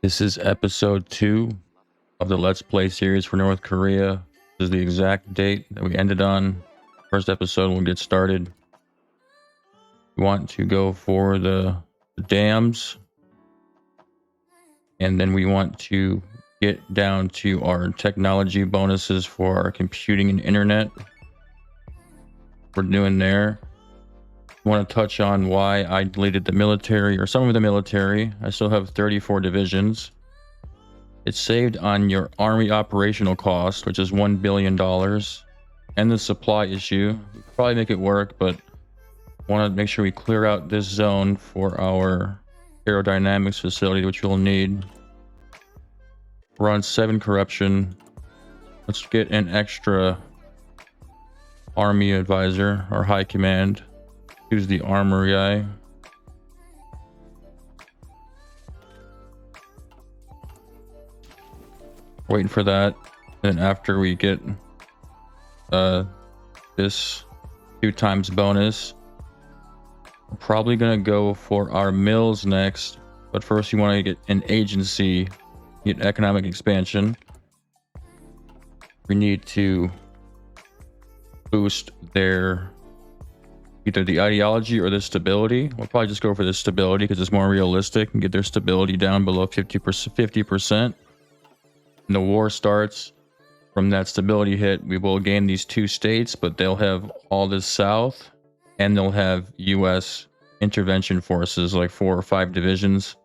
This is episode 2 of the Let's Play series for North Korea. This is the exact date that we ended on. First episode, we'll get started. We want to go for the dams. And then we want to get down to our technology bonuses for our computing and internet. We're doing there. I want to touch on why I deleted the military, or some of the military. I still have 34 divisions. It's saved on your army operational cost, which is $1 billion, and the supply issue. We'll probably make it work, but want to make sure we clear out this zone for our aerodynamics facility, which we'll need. We're on 7 corruption. Let's get an extra army advisor or high command. Who's the armor guy? Waiting for that. And then after we get this 2 times bonus, we're probably gonna go for our mills next. But first, you want to get an agency, get economic expansion. We need to boost their either the ideology or the stability. We'll probably just go for the stability because it's more realistic and get their stability down below 50%. When the war starts, from that stability hit, we will gain these 2 states, but they'll have all the south, and they'll have U.S. intervention forces, like 4 or 5 divisions.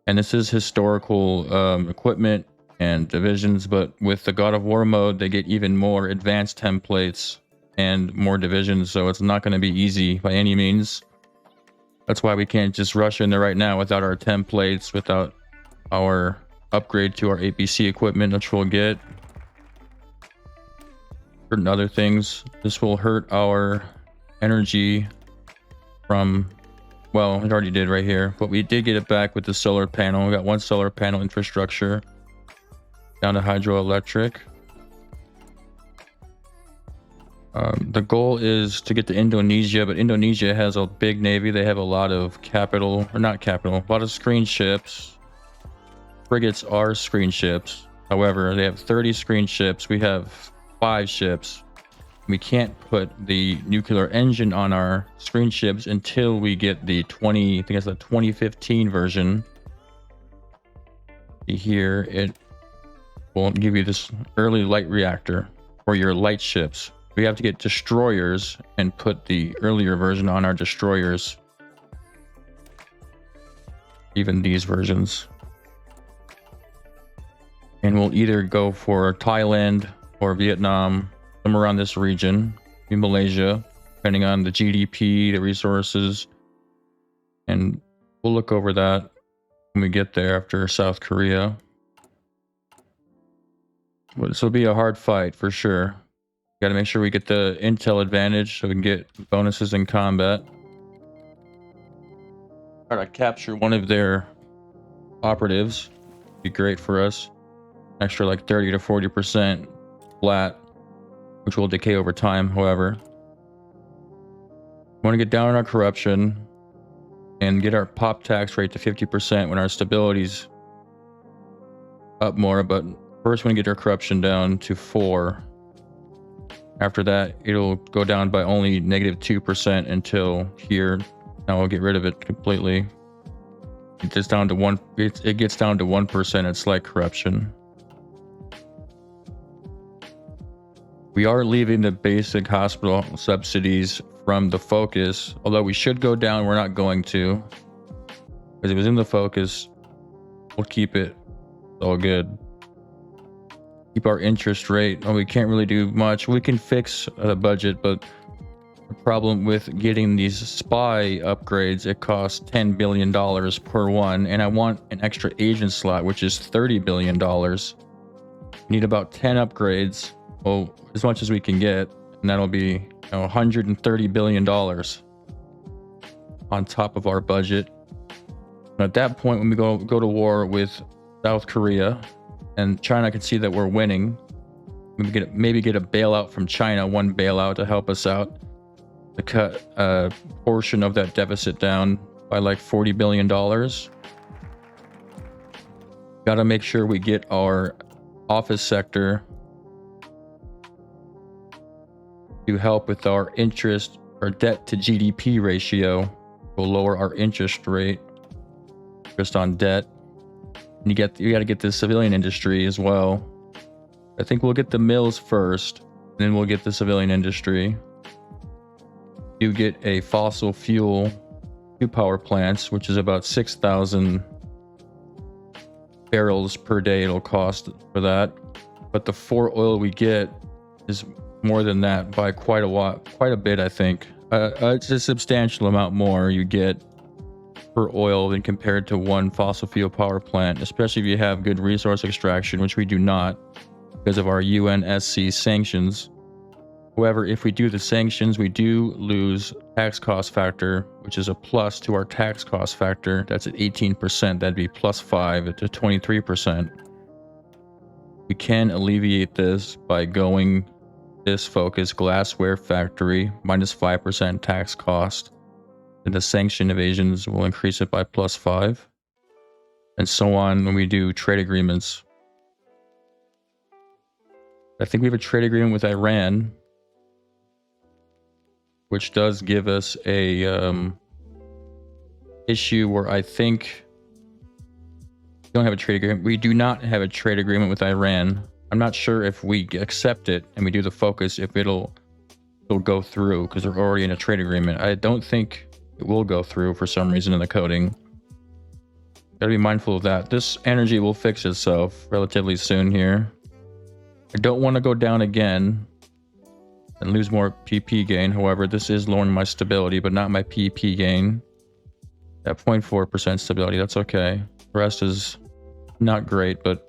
And this is historical equipment and divisions, but with the God of War mode, they get even more advanced templates and more divisions, so it's not going to be easy by any means. That's why we can't just rush in there right now without our templates, without our upgrade to our APC equipment, which we'll get. Certain other things. This will hurt our energy from, well, it already did right here, but we did get it back with the solar panel. We got 1 solar panel infrastructure down to hydroelectric. The goal is to get to Indonesia, but Indonesia has a big navy. They have a lot of capital, or not capital, a lot of screen ships. Frigates are screen ships. However, they have 30 screen ships. We have 5 ships. We can't put the nuclear engine on our screen ships until we get the 2015 version. Here, it will give you this early light reactor for your light ships. We have to get destroyers and put the earlier version on our destroyers. Even these versions. And we'll either go for Thailand or Vietnam, somewhere around this region, in Malaysia, depending on the GDP, the resources. And we'll look over that when we get there after South Korea. But this will be a hard fight for sure. Got to make sure we get the intel advantage so we can get bonuses in combat. Try to capture one of their operatives. Be great for us. Extra like 30 to 40% flat, which will decay over time, however. We want to get down on our corruption and get our pop tax rate to 50% when our stability's up more, but first we want to get our corruption down to 4. After that, it'll go down by only -2% until here. Now we'll get rid of it completely. It gets down to 1. It gets down to 1%. It's like corruption. We are leaving the basic hospital subsidies from the focus, although we should go down. We're not going to, because it was in the focus. We'll keep it. It's all good. Keep our interest rate. Oh, we can't really do much. We can fix the budget, but the problem with getting these spy upgrades, it costs $10 billion per one, and I want an extra agent slot, which is $30 billion. We need about 10 upgrades. Well, as much as we can get, and that'll be $130 billion on top of our budget. And at that point, when we go to war with South Korea, and China can see that we're winning, maybe get a bailout from China, 1 bailout to help us out, to cut a portion of that deficit down by like $40 billion. Got to make sure we get our office sector to help with our interest or debt to GDP ratio. We'll lower our interest rate just on debt. And you got to get the civilian industry as well. I think we'll get the mills first, then we'll get the civilian industry. You get a fossil fuel 2 power plants, which is about 6,000 barrels per day it'll cost for that. But the 4 oil we get is more than that by quite a bit, I think. It's a substantial amount more you get per oil than compared to 1 fossil fuel power plant, especially if you have good resource extraction, which we do not because of our UNSC sanctions. However, if we do the sanctions, we do lose tax cost factor, which is a plus to our tax cost factor. That's at 18%. That'd be plus 5 to 23%. We can alleviate this by going this focus glassware factory minus 5% tax cost. And the sanction evasions will increase it by plus 5. And so on when we do trade agreements. I think we have a trade agreement with Iran, which does give us a issue where I think we don't have a trade agreement. We do not have a trade agreement with Iran. I'm not sure if we accept it and we do the focus, if it'll go through because they're already in a trade agreement. I don't think it will go through for some reason in the coding. Gotta be mindful of that. This energy will fix itself relatively soon here. I don't want to go down again and lose more PP gain. However, this is lowering my stability, but not my PP gain. At 0.4% stability, that's okay. The rest is not great, but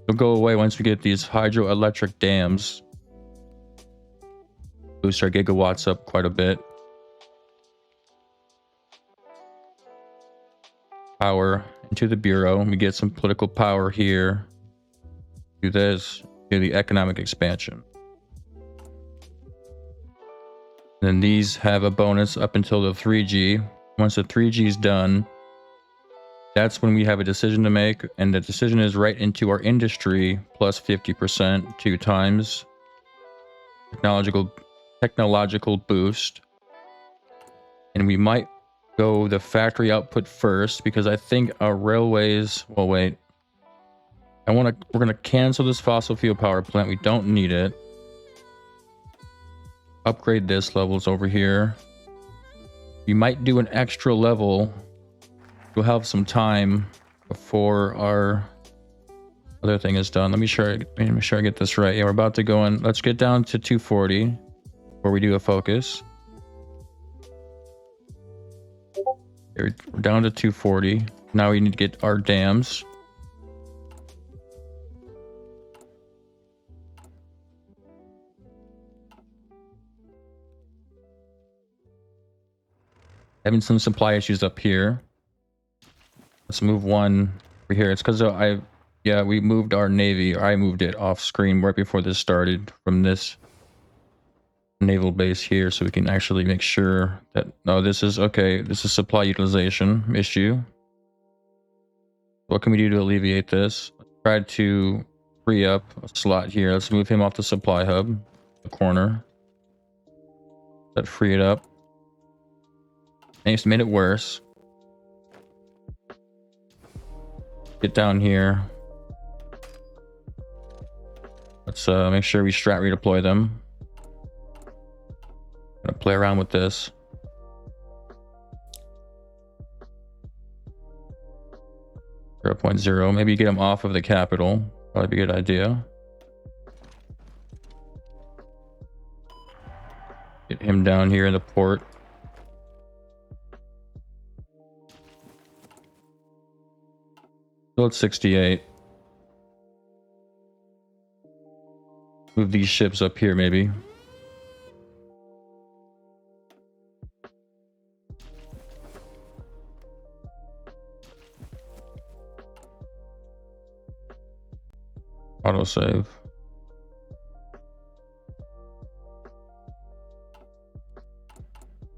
it'll go away once we get these hydroelectric dams. Boost our gigawatts up quite a bit. Power into the Bureau. We get some political power here. Do this. Do the economic expansion. Then these have a bonus up until the 3G. Once the 3G is done, that's when we have a decision to make, and the decision is right into our industry plus 50%, 2 times technological boost. And we might go the factory output first because I think our railways, well, wait. We're going to cancel this fossil fuel power plant. We don't need it. Upgrade this levels over here. We might do an extra level. We'll have some time before our other thing is done. Let me make sure I get this right. Yeah, we're about to go in. Let's get down to 240 where we do a focus. We're down to 240. Now we need to get our dams. Having some supply issues up here. Let's move one over here. It's because we moved our navy. I moved it off screen right before this started from this naval base here, so we can actually make sure that this is okay. This is supply utilization issue. What can we do to alleviate this? Let's try to free up a slot here. Let's move him off the supply hub, the corner. That free it up. It's made it worse. Get down here. Let's make sure we strat redeploy them. Gonna play around with this. .0. Maybe get him off of the capital. Probably be a good idea. Get him down here in the port. Still at 68. Move these ships up here, maybe. Autosave.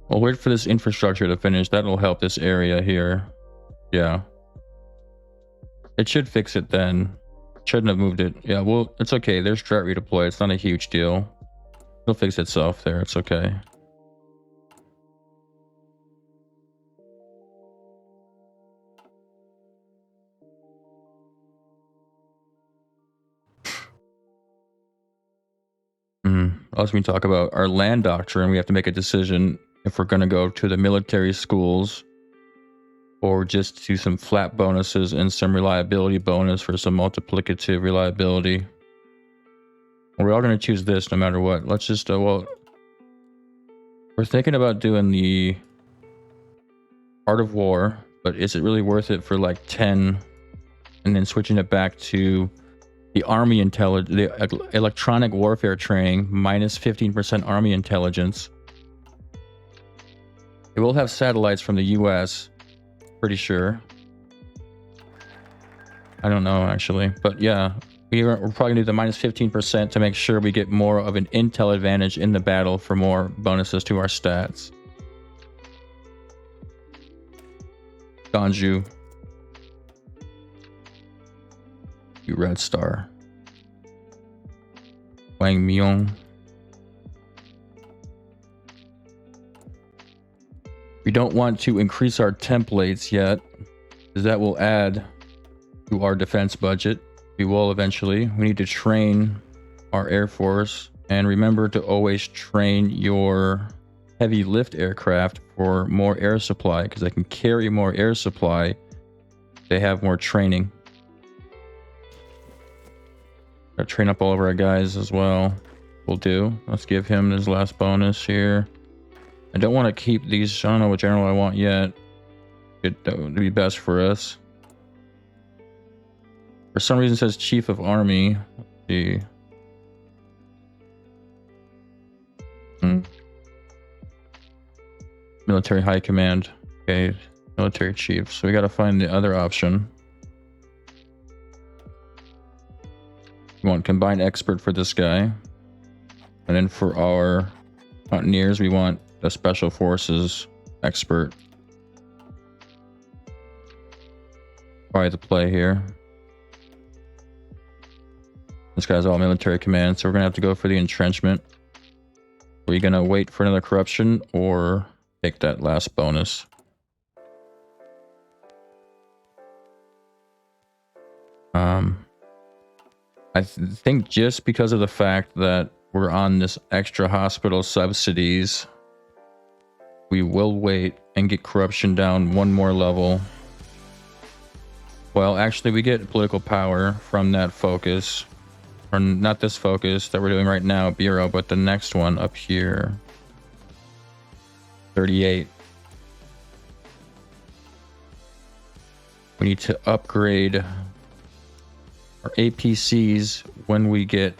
We'll wait for this infrastructure to finish. That'll help this area here. Yeah. It should fix it then. Shouldn't have moved it. Yeah, well, it's okay. There's strat redeploy. It's not a huge deal. It'll fix itself there. It's okay. As we talk about our land doctrine, we have to make a decision if we're going to go to the military schools or just do some flat bonuses and some reliability bonus for some multiplicative reliability. We're all going to choose this no matter what. Let's just, well, we're thinking about doing the Art of War, but is it really worth it for like 10 and then switching it back to the Army Intelligence, the Electronic Warfare Training, minus 15% Army Intelligence. It will have satellites from the US, pretty sure. I don't know, actually. But yeah, we're probably going to do the minus 15% to make sure we get more of an intel advantage in the battle for more bonuses to our stats. Ganju. You Red Star. Wang Myung. We don't want to increase our templates yet, because that will add to our defense budget. We will eventually. We need to train our Air Force, and remember to always train your heavy lift aircraft for more air supply, because they can carry more air supply. They have more training. Gotta train up all of our guys as well. We'll do. Let's give him his last bonus here. I don't want to keep these. I don't know what general I want yet. That would be best for us. For some reason it says Chief of Army. Let's see. Military High Command. Okay. Military Chief. So we gotta find the other option. We want Combined Expert for this guy. And then for our Mountaineers, we want the Special Forces Expert. Probably the play here. This guy's all military command, so we're gonna have to go for the entrenchment. Are we gonna wait for another corruption or take that last bonus? I think just because of the fact that we're on this extra hospital subsidies, we will wait and get corruption down one more level. Well, actually, we get political power from that focus. Or not this focus that we're doing right now, Bureau, but the next one up here. 38. We need to upgrade our APCs when we get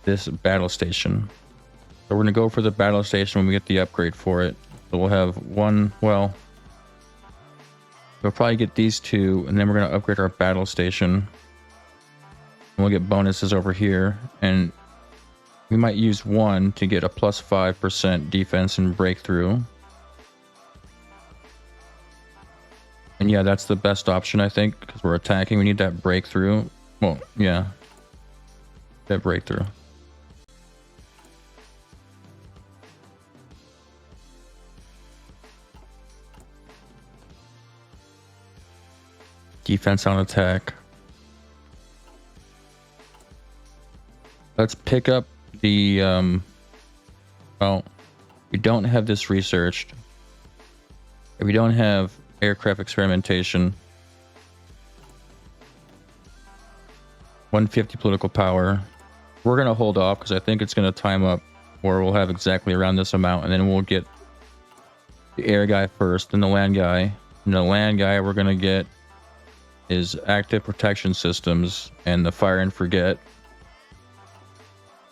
this battle station. So we're going to go for the battle station when we get the upgrade for it. So we'll have one, well, we'll probably get these two, and then we're going to upgrade our battle station. And we'll get bonuses over here, and we might use one to get a plus 5% defense and breakthrough. And yeah, that's the best option, I think, because we're attacking. We need that breakthrough. Well, yeah, that breakthrough. Defense on attack. Let's pick up the, well, we don't have this researched. We don't have aircraft experimentation. 150 political power. We're going to hold off because I think it's going to time up where we'll have exactly around this amount, and then we'll get the air guy first, then the land guy. And the land guy we're going to get is active protection systems and the fire and forget.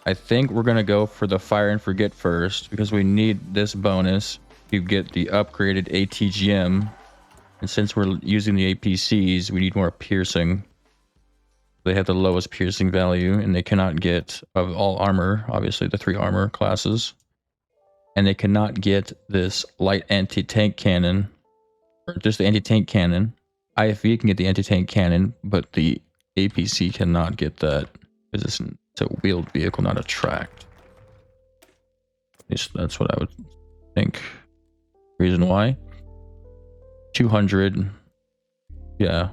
I think we're going to go for the fire and forget first because we need this bonus to get the upgraded ATGM. And since we're using the APCs, we need more piercing. They have the lowest piercing value, and they cannot get, of all armor, obviously the 3 armor classes. And they cannot get this light anti-tank cannon, or just the anti-tank cannon. IFV can get the anti-tank cannon, but the APC cannot get that because it's a wheeled vehicle, not a tracked. At least that's what I would think. Reason why. 200. Yeah.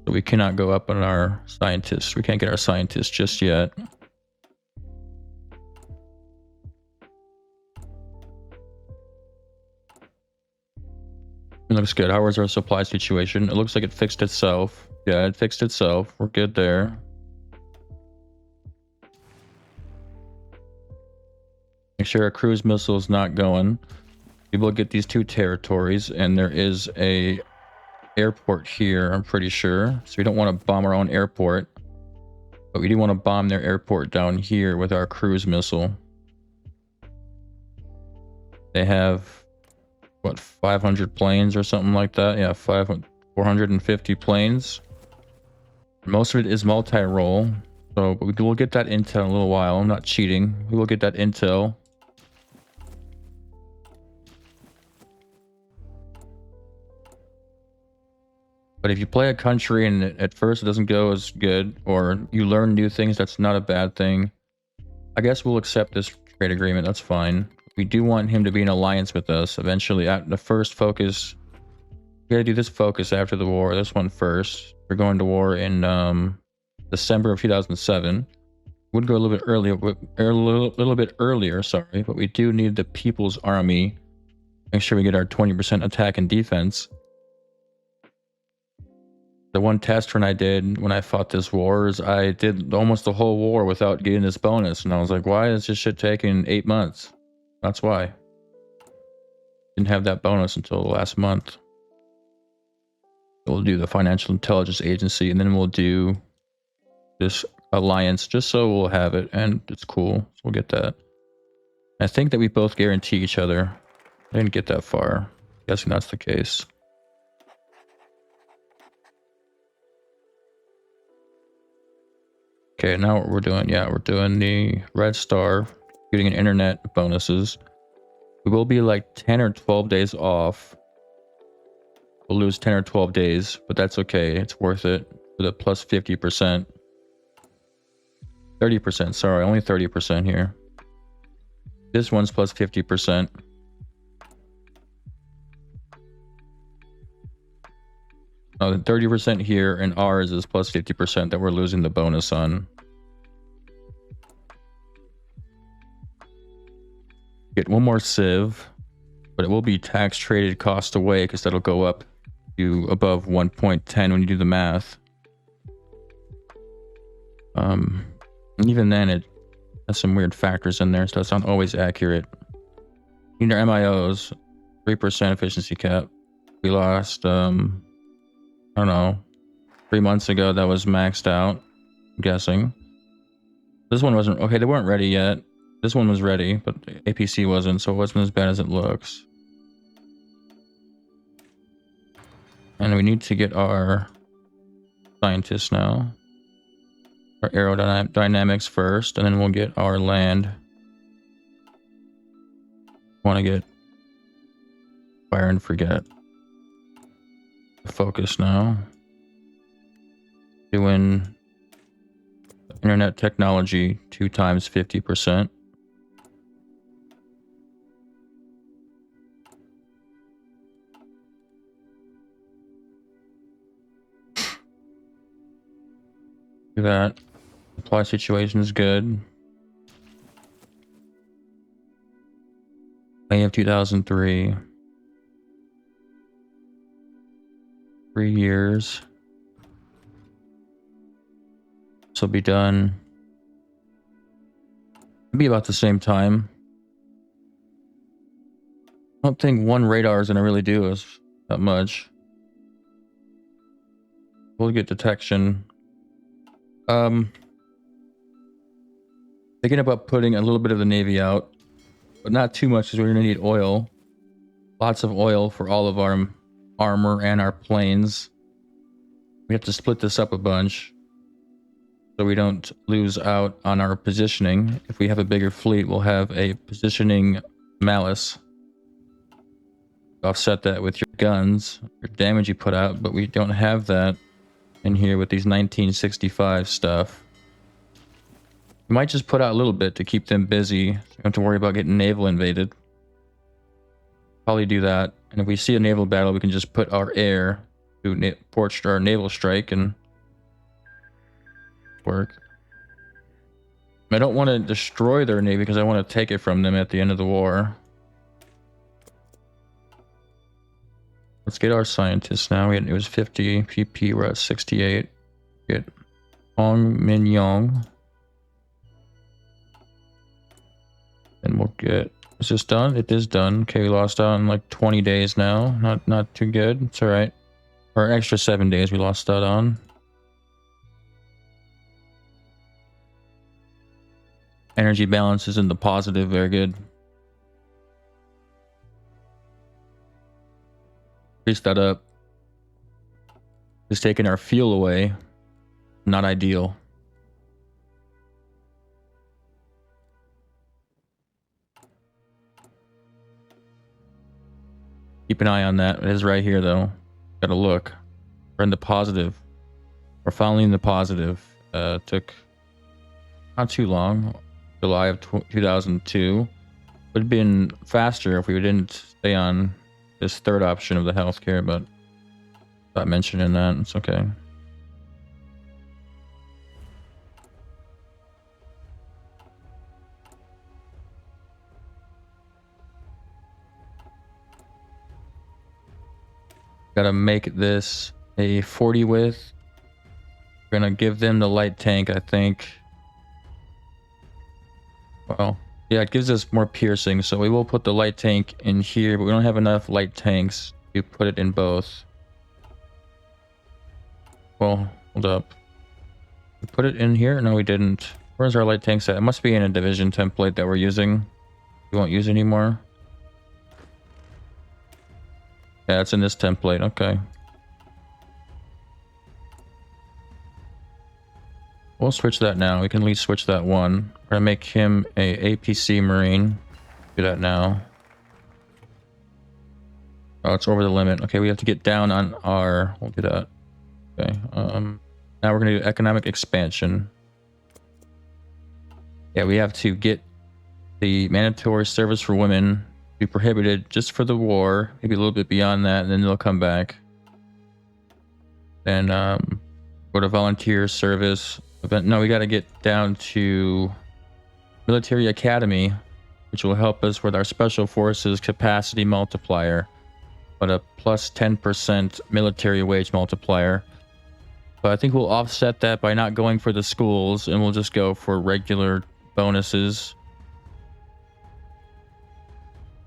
So we cannot go up on our scientists. We can't get our scientists just yet. It looks good. How is our supply situation? It looks like it fixed itself. Yeah, it fixed itself. We're good there. Make sure our cruise missile is not going. We will get these 2 territories, and there is a airport here, I'm pretty sure. So we don't want to bomb our own airport, but we do want to bomb their airport down here with our cruise missile. They have, what, 500 planes or something like that? Yeah, 450 planes. Most of it is multi-role, so we'll get that intel in a little while. I'm not cheating. We will get that intel. But if you play a country and at first it doesn't go as good, or you learn new things, that's not a bad thing. I guess we'll accept this trade agreement. That's fine. We do want him to be in alliance with us eventually. At the first focus, we gotta do this focus after the war. This one first. We're going to war in December of 2007. Would go a little bit earlier, sorry, but we do need the People's Army. Make sure we get our 20% attack and defense. The one test run I did when I fought this war is I did almost the whole war without getting this bonus, and I was like, why is this shit taking 8 months? That's why. Didn't have that bonus until the last month. We'll do the Financial Intelligence Agency, and then we'll do this alliance just so we'll have it, and it's cool. So we'll get that. I think that we both guarantee each other. I didn't get that far. Guessing that's the case. Okay, now what we're doing, yeah, we're doing the Red Star, getting an internet bonuses. We will be like 10 or 12 days off. We'll lose 10 or 12 days, but that's okay. It's worth it for the plus 50%. 30%, sorry, only 30% here. This one's plus 50%. Oh, 30% here, and ours is plus 50% that we're losing the bonus on. Get one more civ, but it will be tax traded cost away because that'll go up to above 1.10 when you do the math. And even then, it has some weird factors in there, so it's not always accurate. In our MIOs, 3% efficiency cap. We lost, I don't know, 3 months ago that was maxed out, I'm guessing. This one wasn't, okay, they weren't ready yet. This one was ready, but the APC wasn't, so it wasn't as bad as it looks. And we need to get our scientists now. Our aerodynamics first, and then we'll get our land. Want to get fire and forget. Focus now. Doing internet technology 2 times 50%. Do that. Supply situation is good. May of 2003. 3 years. This will be done. It'll be about the same time. I don't think one radar is going to really do us that much. We'll get detection. Thinking about putting a little bit of the Navy out, but not too much because we're going to need oil. Lots of oil for all of our armor and our planes. We have to split this up a bunch so we don't lose out on our positioning. If we have a bigger fleet, we'll have a positioning malice. Offset that with your guns, your damage you put out, but we don't have that in here with these 1965 stuff. We might just put out a little bit to keep them busy. So you don't have to worry about getting naval invaded. Probably do that. And if we see a naval battle, we can just put our air to port our naval strike and work. I don't want to destroy their navy because I want to take it from them at the end of the war. Let's get our scientists now. It was 50 PP. We're at 68. Get Hoi4 Millennium. And we'll get... Is this done? It is done. Okay, we lost out in like 20 days now. Not too good. It's alright. Or extra 7 days we lost out on. Energy balance is in the positive. Very good. Increase that up. Just taking our fuel away. Not ideal. Keep an eye on that. It is right here, though. Gotta look. We're in the positive. We're finally in the positive. Took not too long. July of 2002. Would have been faster if we didn't stay on this third option of the healthcare, but not mentioning that. It's okay. Gotta make this a 40 width. We're gonna give them the light tank, I think. Well, yeah, it gives us more piercing, so we will put the light tank in here, but we don't have enough light tanks to put it in both. Well, hold up. We put it in here? No, we didn't. Where's our light tank set? It must be in a division template that we're using. We won't use anymore. Yeah, it's in this template. Okay. We'll switch that now. We can at least switch that one. We're gonna make him a APC Marine. Do that now. Oh, it's over the limit. Okay, we have to get down on our... We'll do that. Okay. Now we're gonna do economic expansion. Yeah, we have to get the mandatory service for women be prohibited just for the war, maybe a little bit beyond that, and then they'll come back. Then go to volunteer service. But no, we got to get down to military academy, which will help us with our special forces capacity multiplier, but a plus 10% military wage multiplier. But I think we'll offset that by not going for the schools, and we'll just go for regular bonuses.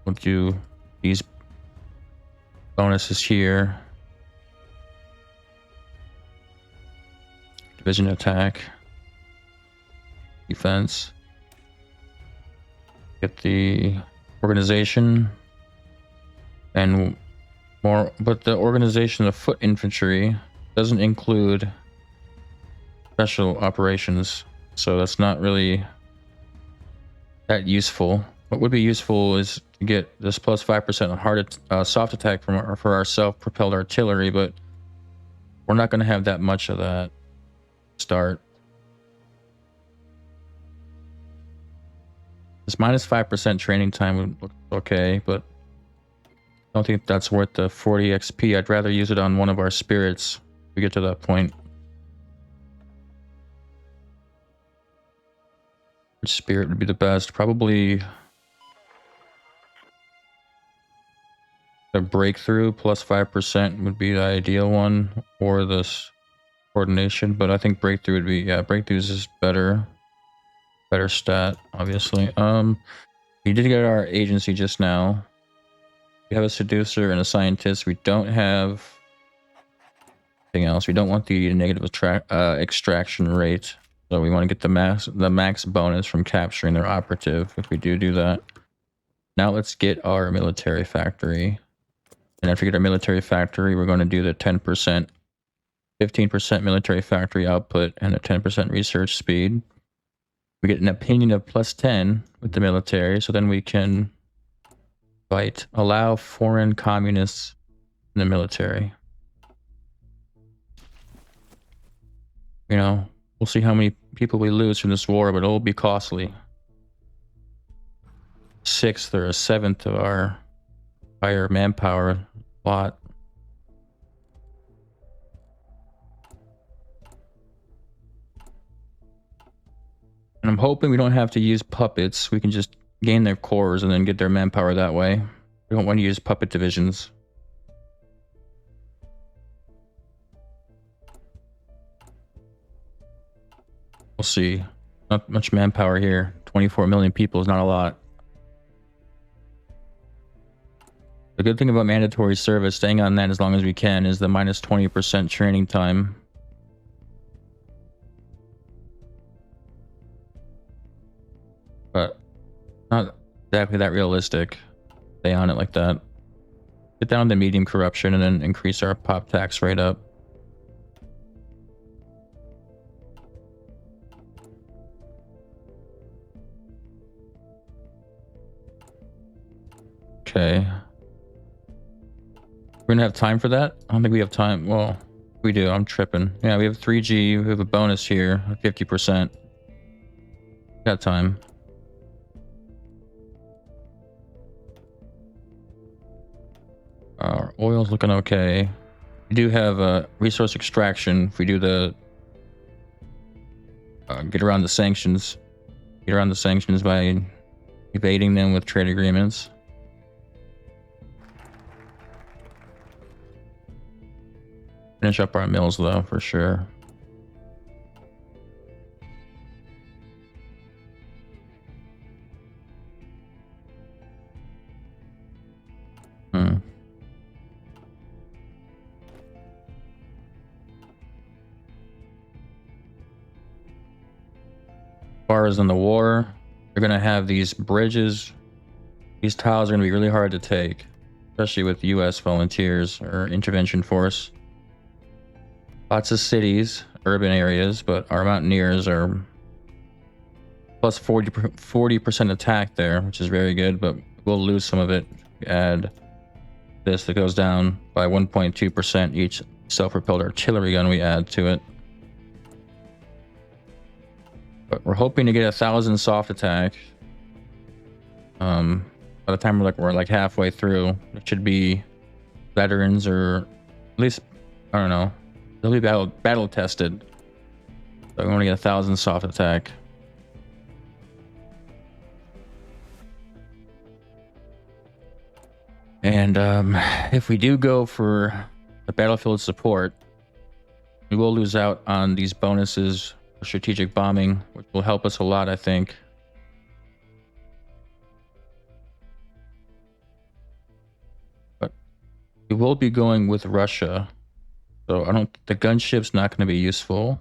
We'll do these bonuses here. Division attack. Defense. Get the organization. And more, but the organization of foot infantry doesn't include special operations. So that's not really that useful. What would be useful is to get this plus 5% hard soft attack from for our self-propelled artillery, but we're not going to have that much of that start. This minus 5% training time would look okay, but I don't think that's worth the 40 XP. I'd rather use it on one of our spirits if we get to that point. Which spirit would be the best? Probably the breakthrough plus 5% would be the ideal one, or this coordination, but I think breakthrough would be, yeah, breakthroughs is better stat, obviously. We did get our agency just now. We have a seducer and a scientist. We don't have anything else. We don't want the negative extraction rate, so we want to get the max bonus from capturing their operative if we do that. Now let's get our military factory. And after we get our military factory, we're going to do the 10%, 15% military factory output, and a 10% research speed. We get an opinion of plus 10 with the military, so then we can Fight. Allow foreign communists in the military. You know, we'll see how many people we lose from this war, but it'll be costly. 1/6 or 1/7 of our entire manpower lot. And I'm hoping we don't have to use puppets. We can just gain their cores and then get their manpower that way. We don't want to use puppet divisions. We'll see. Not much manpower here. 24 million people is not a lot. The good thing about mandatory service, staying on that as long as we can, is the minus 20% training time. But not exactly that realistic. Stay on it like that. Get down to medium corruption and then increase our pop tax rate up. Okay. We're gonna have time for that? I don't think we have time. Well, we do. I'm tripping. Yeah, we have 3G. We have a bonus here, 50%. Got time. Our oil's looking okay. We do have resource extraction. If we do the get around the sanctions by evading them with trade agreements. Finish up our mills though, for sure. As far as in the war, they're gonna have these bridges. These tiles are gonna be really hard to take, especially with US volunteers or intervention force. Lots of cities, urban areas, but our mountaineers are plus 40% attack there, which is very good, but we'll lose some of it. Add this that goes down by 1.2% each self-propelled artillery gun we add to it. But we're hoping to get 1,000 soft attack. By the time we're like halfway through, it should be veterans, or at least, I don't know, they'll be battle tested. So we want to get 1,000 soft attack. And if we do go for the battlefield support, we will lose out on these bonuses for strategic bombing, which will help us a lot, I think. But we will be going with Russia, so the gunship's not going to be useful.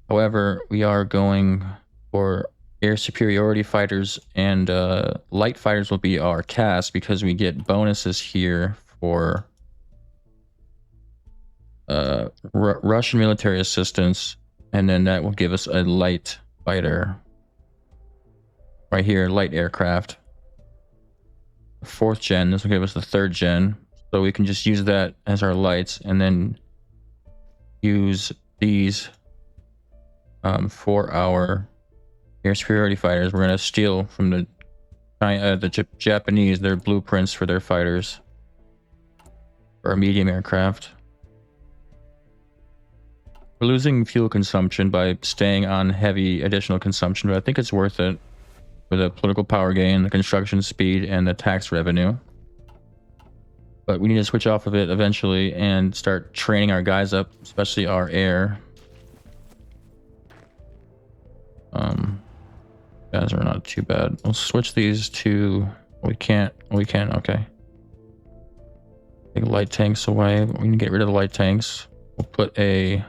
However, we are going for air superiority fighters, and light fighters will be our cast because we get bonuses here for Russian military assistance, and then that will give us a light fighter right here, light aircraft. 4th gen. This will give us the 3rd gen, so we can just use that as our lights and then use these for our air superiority fighters. We're going to steal from the Japanese their blueprints for their fighters, or medium aircraft. We're losing fuel consumption by staying on heavy additional consumption, but I think it's worth it for the political power gain, the construction speed, and the tax revenue. But we need to switch off of it eventually and start training our guys up, especially our air. Guys are not too bad. We'll switch these to... We can, okay. Take light tanks away. We can get rid of the light tanks. We'll put a...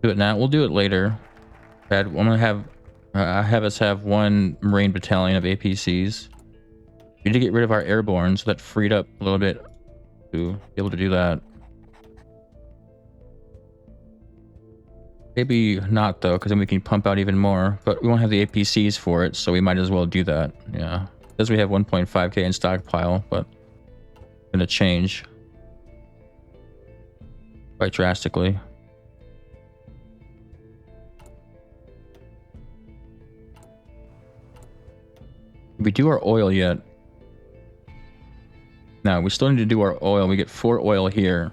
Do it now. We'll do it later. I'm gonna have us have 1 Marine battalion of APCs. We need to get rid of our airborne, so that freed up a little bit to be able to do that. Maybe not though, because then we can pump out even more. But we won't have the APCs for it, so we might as well do that. Yeah. Says we have 1.5k in stockpile, but it's gonna change quite drastically. Did we do our oil yet? No, we still need to do our oil. We get 4 oil here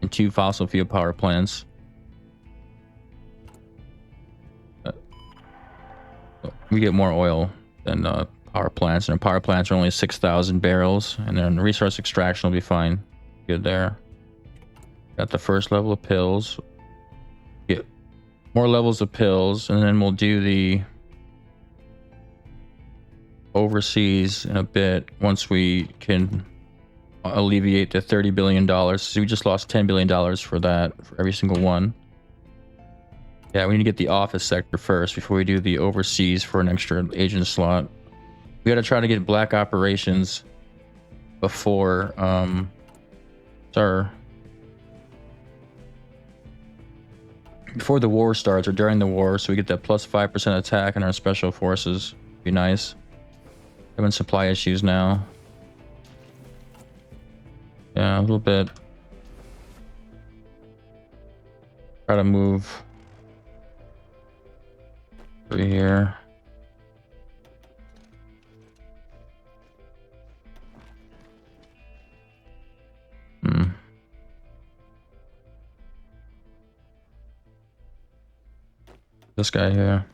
and 2 fossil fuel power plants. We get more oil than power plants, and our power plants are only 6,000 barrels, and then resource extraction will be fine. Good there. Got the first level of pills. Get more levels of pills, and then we'll do the overseas in a bit once we can alleviate the $30 billion. So we just lost $10 billion for that, for every single one. Yeah, we need to get the office sector first before we do the overseas for an extra agent slot. We gotta try to get black operations before before the war starts or during the war, so we get that plus 5% attack in our special forces. Be nice. Having supply issues now. Yeah, a little bit. Try to move over here. This guy here.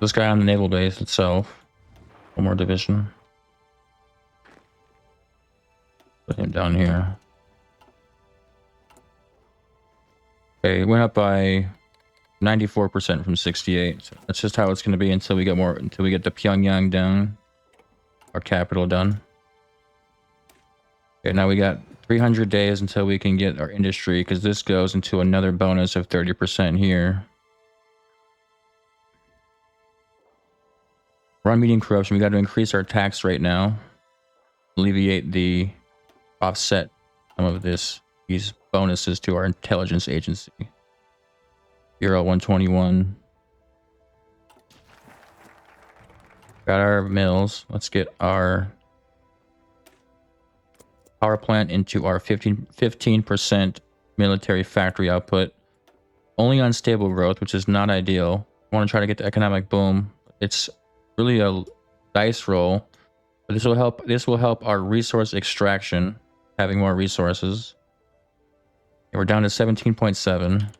This guy on the naval base itself. One more division. Put him down here. Okay, it went up by 94% from 68. So that's just how it's going to be until we get the Pyongyang down, our capital done. Okay, now we got 300 days until we can get our industry, because this goes into another bonus of 30% here. We're on medium corruption. We got to increase our tax rate now. Alleviate the offset some of these bonuses to our intelligence agency. Euro 121. Got our mills. Let's get our power plant into our 15% military factory output. Only unstable growth, which is not ideal. I want to try to get the economic boom. It's really a dice roll, but this will help our resource extraction, having more resources. And we're down to 17.7.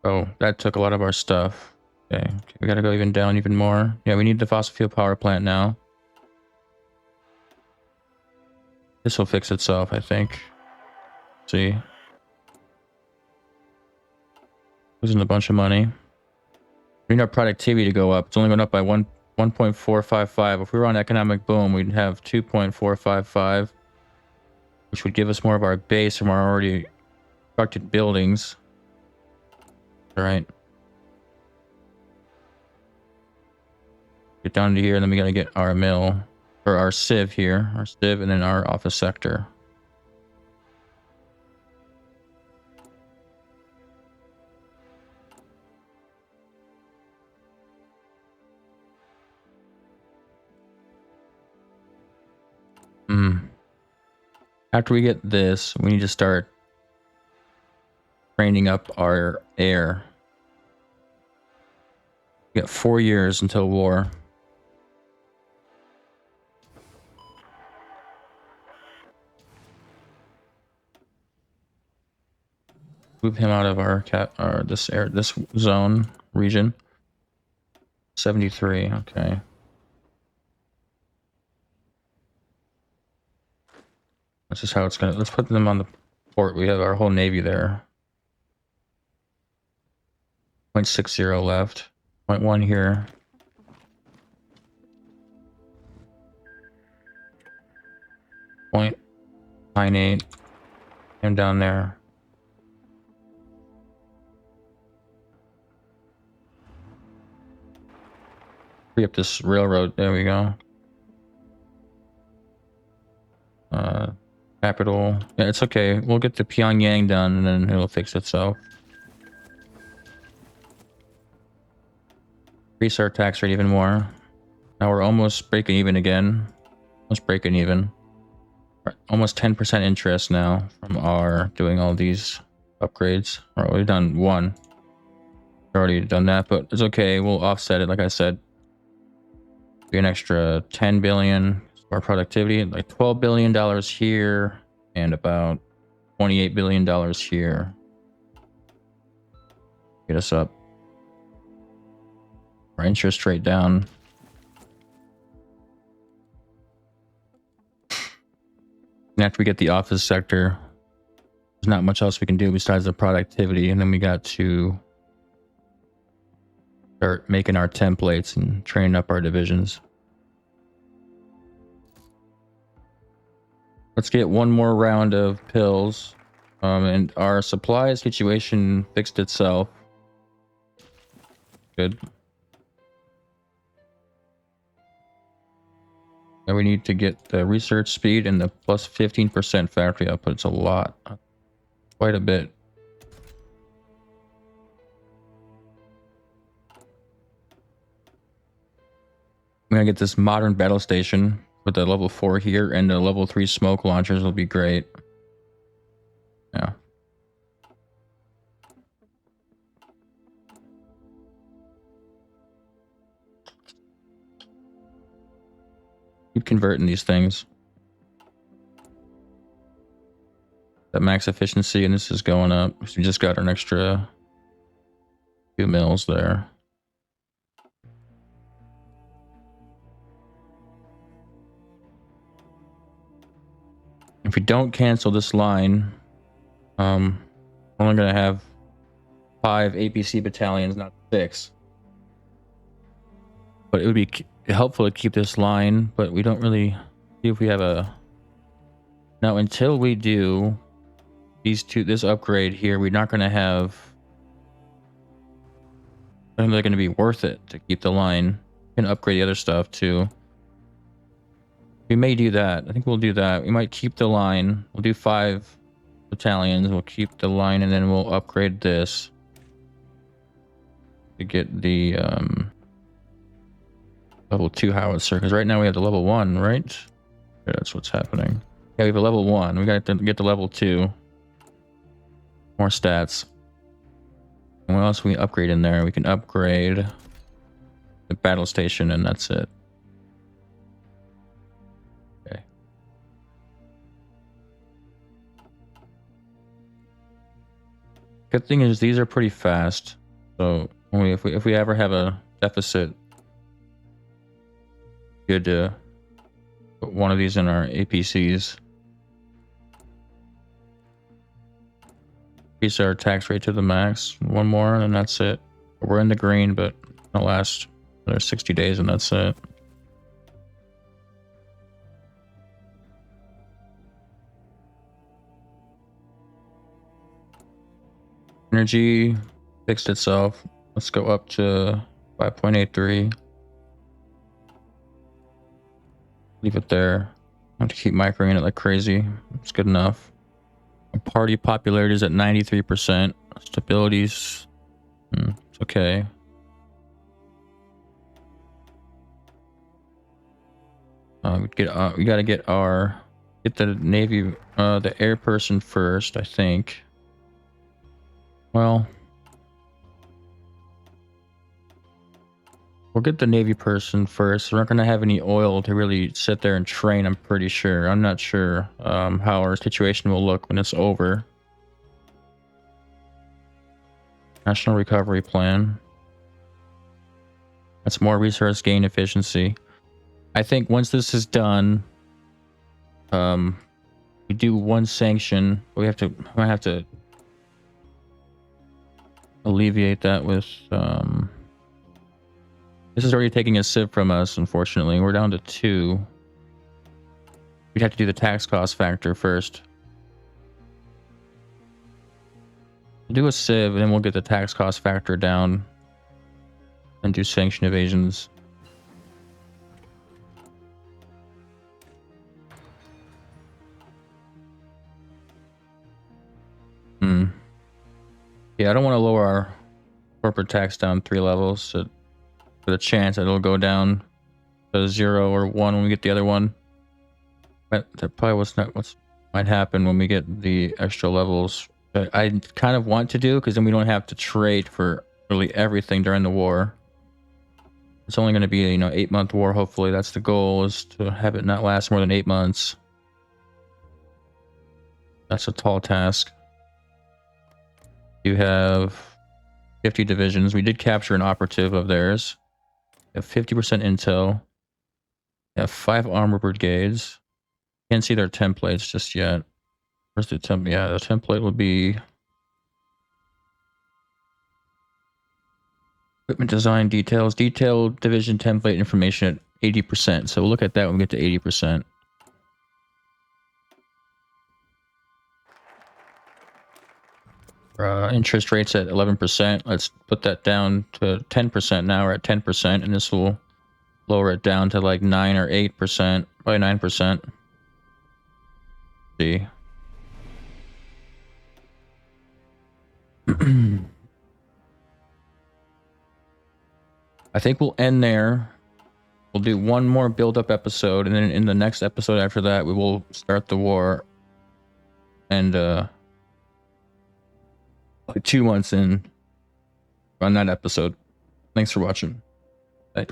Oh, that took a lot of our stuff. Okay, we gotta go even down even more. Yeah, we need the fossil fuel power plant now. This will fix itself, I think. See, losing a bunch of money. We need our productivity to go up. It's only going up by 1.455. If we were on economic boom, we'd have 2.455, which would give us more of our base from our already constructed buildings. All right. Get down to here, and then we got to get our mill, or our civ here, our civ, and then our office sector. After we get this, we need to start training up our air. We got 4 years until war. Move him out of our this zone region. 73. Okay. That's just how it's gonna. Let's put them on the port. We have our whole navy there. 0.60 left. 0.1 here. Point 0.98. Him down there. Free up this railroad. There we go. Capital. Yeah, it's okay. We'll get the Pyongyang done and then it'll fix itself. Increase our tax rate even more. Now we're almost breaking even again. Almost breaking even. Almost 10% interest now from our doing all these upgrades. Or we've done one. We've already done that, but it's okay. We'll offset it, like I said. Be an extra 10 billion for productivity, like $12 billion here and about $28 billion here. Get us up. Our interest rate down. And after we get the office sector, there's not much else we can do besides the productivity. And then we got to start making our templates and training up our divisions. Let's get one more round of pills. And our supply situation fixed itself. Good. And we need to get the research speed and the plus 15% factory output. It's a lot. Quite a bit. I'm gonna get this modern battle station with the level 4 here, and the level 3 smoke launchers will be great. Yeah. Keep converting these things. That max efficiency, and this is going up. So we just got an extra 2 mils there. If we don't cancel this line, we're only gonna have 5 APC battalions, not 6. But it would be helpful to keep this line, but we don't really see if we have a... Now, until we do this upgrade here, we're not gonna have... I think they're gonna be worth it to keep the line. We can upgrade the other stuff too. We may do that. I think we'll do that. We might keep the line. We'll do 5 battalions. We'll keep the line, and then we'll upgrade this to get the level 2 howitzer. Because right now we have the level 1, right? Yeah, that's what's happening. Yeah, we have a level 1. We got to get the level 2. More stats. And what else can we upgrade in there? We can upgrade the battle station, and that's it. Okay. Good thing is these are pretty fast. So if we ever have a deficit, good to put one of these in our APCs. Increase our tax rate to the max. One more, and that's it. We're in the green, but it'll last another 60 days, and that's it. Energy fixed itself. Let's go up to 5.83. Leave it there. I have to keep microing it like crazy. It's good enough. Party popularity is at 93%. Stability's it's okay. We gotta get the Navy, the air person first, I think. Well, we'll get the Navy person first. We're not gonna have any oil to really sit there and train, I'm pretty sure. I'm not sure how our situation will look when it's over. National Recovery Plan. That's more resource gain efficiency. I think once this is done, we do one sanction. We might have to alleviate that with this is already taking a civ from us, unfortunately. We're down to 2. We'd have to do the tax cost factor first. We'll do a civ, and then we'll get the tax cost factor down and do sanction evasions. Yeah, I don't want to lower our corporate tax down 3 levels, so for the chance that it'll go down to 0 or 1 when we get the other one. But that probably was not what's might happen when we get the extra levels. But I kind of want to do, because then we don't have to trade for really everything during the war. It's only going to be, 8-month war. Hopefully, that's the goal, is to have it not last more than 8 months. That's a tall task. You have 50 divisions. We did capture an operative of theirs. You have 50% intel. You have 5 armor brigades. Can't see their templates just yet. Where's the template? Yeah, the template would be equipment design details, detailed division template information at 80%. So we'll look at that when we get to 80%. Interest rates at 11%. Let's put that down to 10% now. We're at 10%, and this will lower it down to like 9 or 8%, probably 9%. See. I think we'll end there. We'll do one more build-up episode, and then in the next episode after that, we will start the war. And like 2 months in on that episode. Thanks for watching. Bye.